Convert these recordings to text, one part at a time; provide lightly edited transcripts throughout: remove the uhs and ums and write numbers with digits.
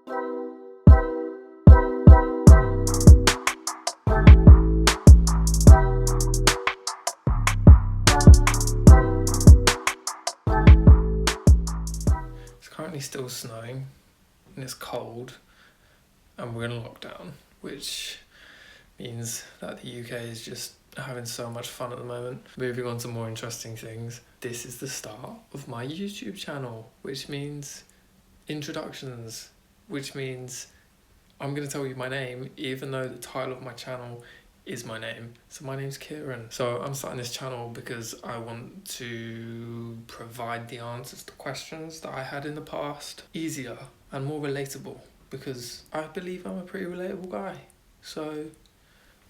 It's currently still snowing and it's cold and we're in lockdown, which means that the UK is just having so much fun at the moment. Moving on to more interesting things. This is the start of my YouTube channel, which means introductions, which means I'm going to tell you my name, even though the title of my channel is my name. So my name's Kieran. So I'm starting this channel because I want to provide the answers to questions that I had in the past easier and more relatable, because I believe I'm a pretty relatable guy. So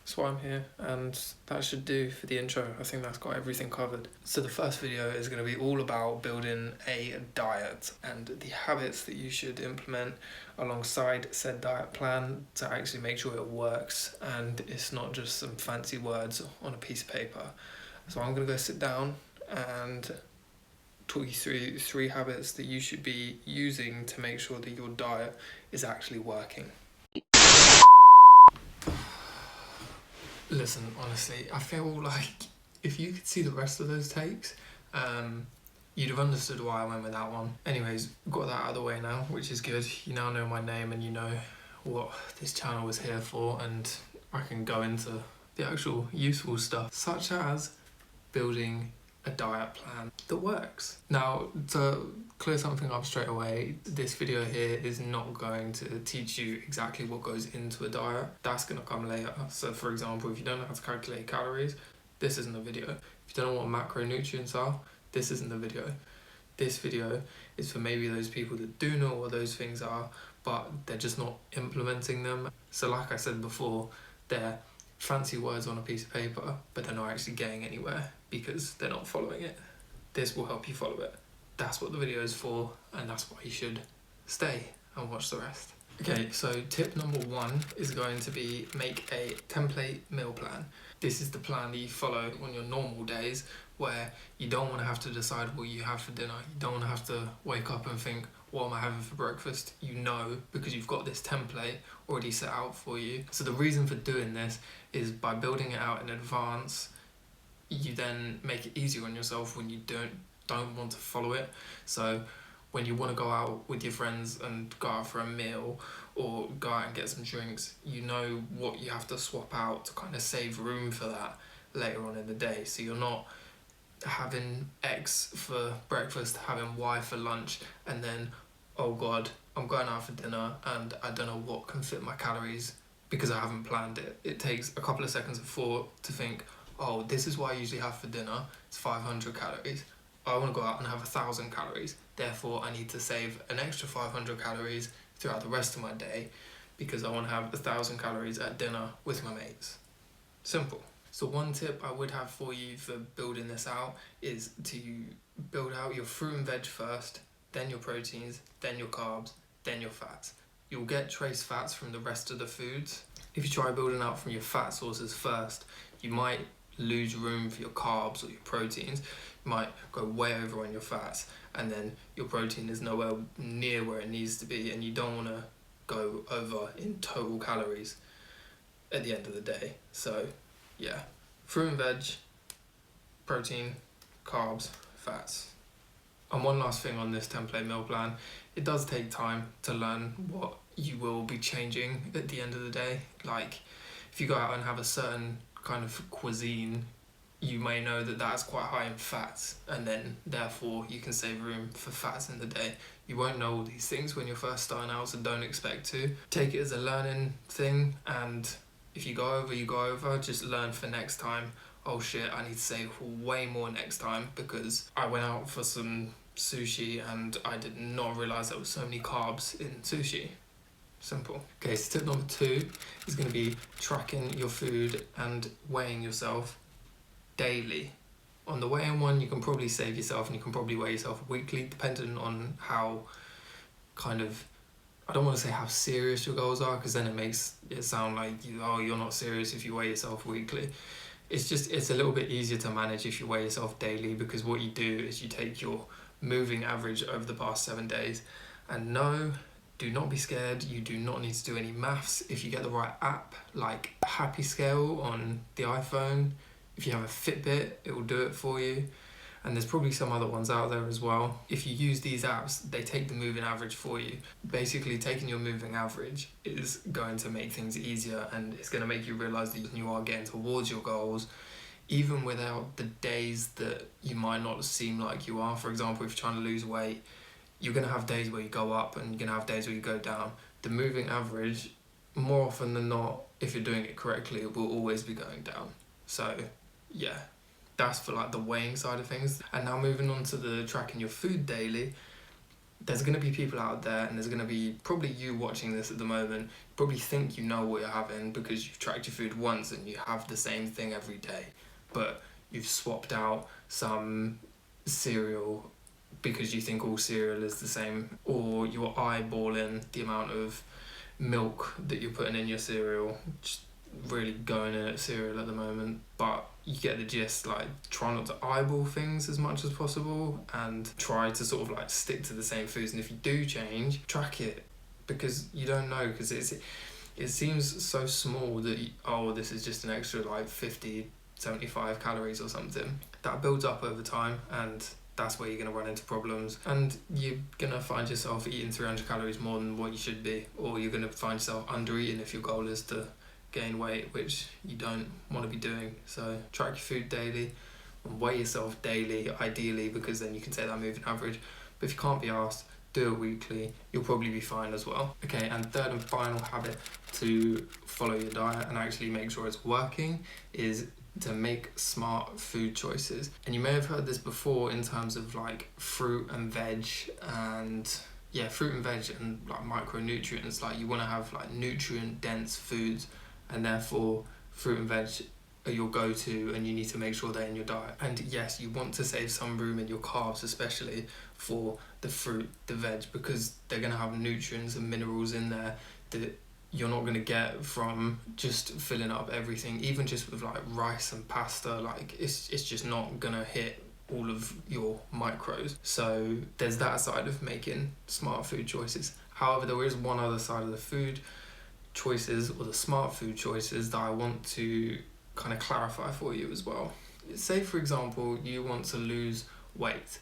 that's why I'm here, and that should do for the intro. I think that's got everything covered. So the first video is going to be all about building a diet and the habits that you should implement alongside said diet plan to actually make sure it works and it's not just some fancy words on a piece of paper. So I'm going to go sit down and talk you through 3 habits that you should be using to make sure that your diet is actually working. Listen, honestly, I feel like if you could see the rest of those takes, you'd have understood why I went with that one. Anyways, got that out of the way now, which is good. You now know my name and you know what this channel was here for, and I can go into the actual useful stuff, such as building a diet plan that works. Now, to clear something up straight away, this video here is not going to teach you exactly what goes into a diet. That's going to come later. So for example, if you don't know how to calculate calories, this isn't the video. If you don't know what macronutrients are, this isn't the video. This video is for maybe those people that do know what those things are, but they're just not implementing them. So like I said before, they're fancy words on a piece of paper, but they're not actually getting anywhere because they're not following it. This will help you follow it. That's what the video is for, and that's why you should stay and watch the rest. Okay, so tip number 1 is going to be make a template meal plan. This is the plan that you follow on your normal days, where you don't want to have to decide what you have for dinner. You don't want to have to wake up and think, what am I having for breakfast? You know, because you've got this template already set out for you. So the reason for doing this is by building it out in advance, you then make it easier on yourself when you don't want to follow it. So when you want to go out with your friends and go out for a meal or go out and get some drinks, you know what you have to swap out to kind of save room for that later on in the day. So you're not having X for breakfast, having Y for lunch, and then, oh God, I'm going out for dinner and I don't know what can fit my calories because I haven't planned it. It takes a couple of seconds of thought to think, oh, this is what I usually have for dinner. It's 500 calories. I want to go out and have 1,000 calories. Therefore, I need to save an extra 500 calories throughout the rest of my day because I want to have 1,000 calories at dinner with my mates. Simple. So one tip I would have for you for building this out is to build out your fruit and veg first, then your proteins, then your carbs, then your fats. You'll get trace fats from the rest of the foods. If you try building out from your fat sources first, you might lose room for your carbs or your proteins. You might go way over on your fats, and then your protein is nowhere near where it needs to be, and you don't want to go over in total calories at the end of the day. So yeah, fruit and veg, protein, carbs, fats. And one last thing on this template meal plan, it does take time to learn what you will be changing at the end of the day. Like if you go out and have a certain kind of cuisine, you may know that that's quite high in fats, and then therefore you can save room for fats in the day. You won't know all these things when you're first starting out, so don't expect to. Take it as a learning thing, and if you go over, you go over. Just learn for next time. Oh shit, I need to save way more next time because I went out for some sushi and I did not realise there were so many carbs in sushi. Simple. Okay, so tip number 2 is going to be tracking your food and weighing yourself daily. On the weighing one, you can probably save yourself and you can probably weigh yourself weekly, depending on how kind of, I don't want to say how serious your goals are, because then it makes it sound like you're not serious if you weigh yourself weekly. It's a little bit easier to manage if you weigh yourself daily, because what you do is you take your moving average over the past 7 days, and no, do not be scared. You do not need to do any maths. If you get the right app, like Happy Scale on the iPhone, if you have a Fitbit, it will do it for you. And there's probably some other ones out there as well. If you use these apps, they take the moving average for you. Basically, taking your moving average is going to make things easier, and it's going to make you realise that you are getting towards your goals, even without the days that you might not seem like you are. For example, if you're trying to lose weight, you're going to have days where you go up and you're going to have days where you go down. The moving average, more often than not, if you're doing it correctly, it will always be going down. So, yeah. That's for like the weighing side of things. And now moving on to the tracking your food daily, there's going to be people out there, and there's going to be probably you watching this at the moment, probably think you know what you're having because you've tracked your food once and you have the same thing every day. But you've swapped out some cereal because you think all cereal is the same, or you're eyeballing the amount of milk that you're putting in your cereal, just really going in at cereal at the moment. But you get the gist, like try not to eyeball things as much as possible and try to sort of like stick to the same foods. And if you do change, track it, because you don't know, because it seems so small that this is just an extra like 50, 75 calories or something. That builds up over time, and that's where you're going to run into problems, and you're going to find yourself eating 300 calories more than what you should be, or you're going to find yourself under eating if your goal is to gain weight, which you don't want to be doing. So track your food daily and weigh yourself daily, ideally, because then you can take that moving average. But if you can't be asked, do it weekly, you'll probably be fine as well. Okay, and third and final habit to follow your diet and actually make sure it's working is to make smart food choices. And you may have heard this before in terms of like fruit and veg and like micronutrients. Like you want to have like nutrient dense foods, and therefore fruit and veg are your go-to, and you need to make sure they're in your diet. And yes, you want to save some room in your carbs, especially for the fruit, the veg, because they're going to have nutrients and minerals in there that you're not going to get from just filling up everything. Even just with like rice and pasta, like it's just not going to hit all of your macros. So there's that side of making smart food choices. However, there is one other side of the food choices, or the smart food choices, that I want to kind of clarify for you as well. Say for example you want to lose weight,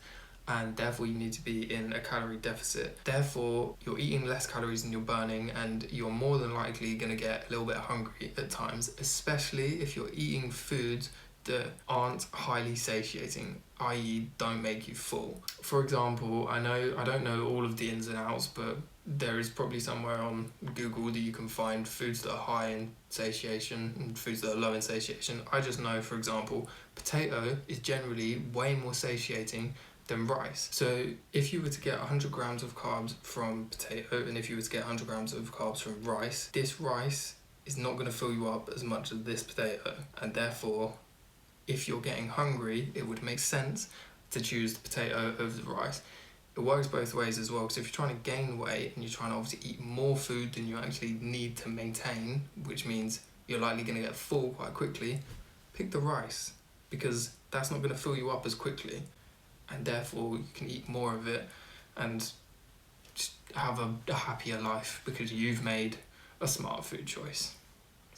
and therefore you need to be in a calorie deficit. Therefore you're eating less calories than you're burning, and you're more than likely going to get a little bit hungry at times, especially if you're eating foods that aren't highly satiating, i.e. don't make you full. For example, I don't know all of the ins and outs, but there is probably somewhere on Google that you can find foods that are high in satiation and foods that are low in satiation. I just know, for example, potato is generally way more satiating than rice. So if you were to get 100 grams of carbs from potato, and if you were to get 100 grams of carbs from rice, this rice is not going to fill you up as much as this potato, and therefore if you're getting hungry, it would make sense to choose the potato over the rice. It works both ways as well, because if you're trying to gain weight and you're trying to obviously eat more food than you actually need to maintain, which means you're likely going to get full quite quickly, pick the rice, because that's not going to fill you up as quickly, and therefore you can eat more of it and just have a happier life because you've made a smart food choice.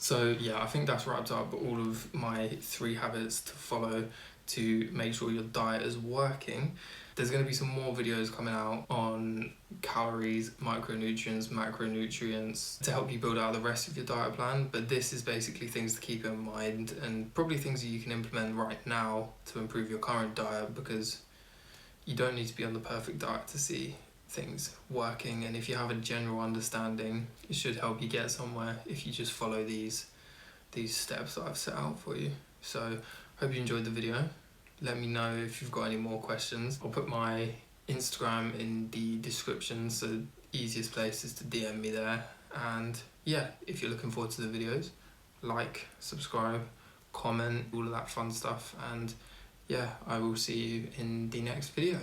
So yeah, I think that's wrapped up all of my 3 habits to follow to make sure your diet is working. There's going to be some more videos coming out on calories, micronutrients, macronutrients to help you build out the rest of your diet plan. But this is basically things to keep in mind, and probably things that you can implement right now to improve your current diet, because you don't need to be on the perfect diet to see things working. And if you have a general understanding, it should help you get somewhere if you just follow these steps that I've set out for you. So hope you enjoyed the video. Let me know if you've got any more questions. I'll put my Instagram in the description, so the easiest place is to DM me there. And yeah, if you're looking forward to the videos, like, subscribe, comment, all of that fun stuff. And yeah, I will see you in the next video.